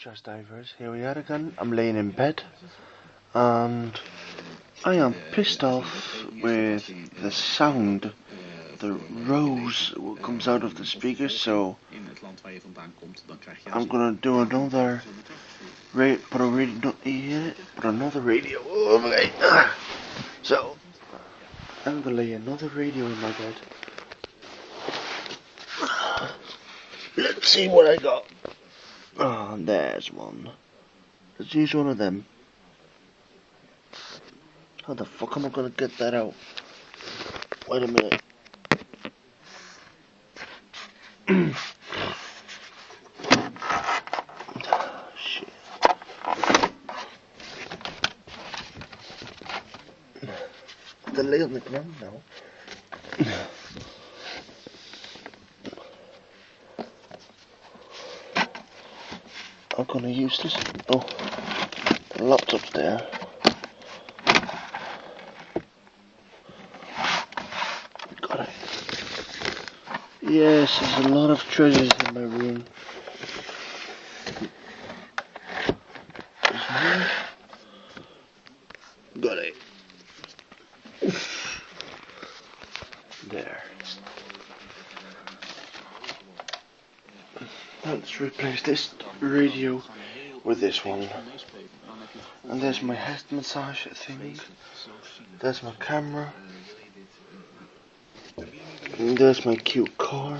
Just divers, here we are again. I'm laying in bed and I am pissed off with the sound, the rose comes out of the speakers, so I'm gonna do another put another radio. Okay. So I'm gonna lay another radio in my bed. Let's see what I got. Ah, there's one. Let's use one of them. How the fuck am I gonna get that out? Wait a minute. Shit. The lay on the ground now. I'm gonna use this. Oh, the laptop's there. Got it. Yes, there's a lot of treasures in my room. Got it. There. Let's replace this radio with this one. And there's my head massage thing. There's my camera. And there's my cute car.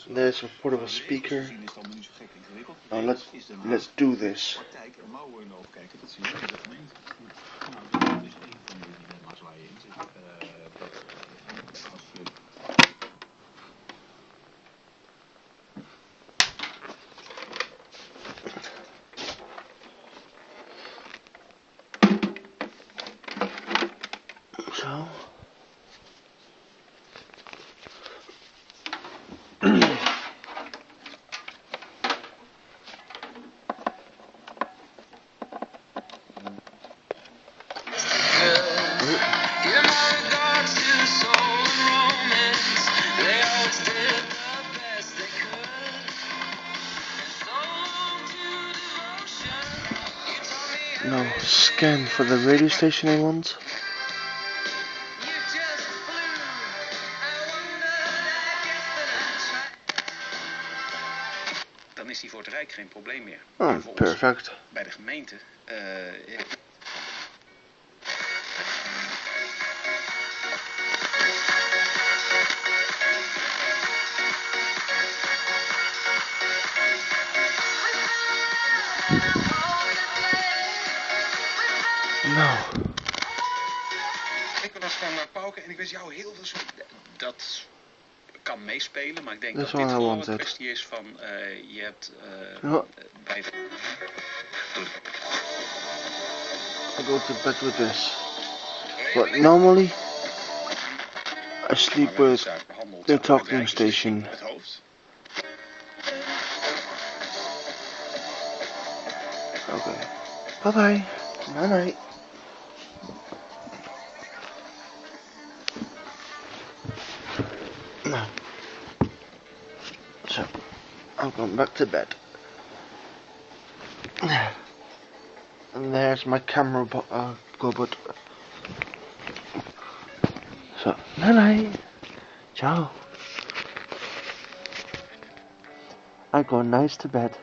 There's a portable speaker. Now let's do this. So now scan for the radio station I want. Dan is die voor het Rijk geen probleem meer. Oh, perfect. Bij de gemeente. Nou. Ik was van Pauken en ik wist jou heel veel. Dat kan meespelen, maar ik denk dat dit gewoon een kwestie is van je hebt bij de... I go to bed with this. But normally I sleep with the talking station. Okay. Bye bye. Night night. So I'm going back to bed. And there's my camera cupboard. So, night night. Ciao. I go nice to bed.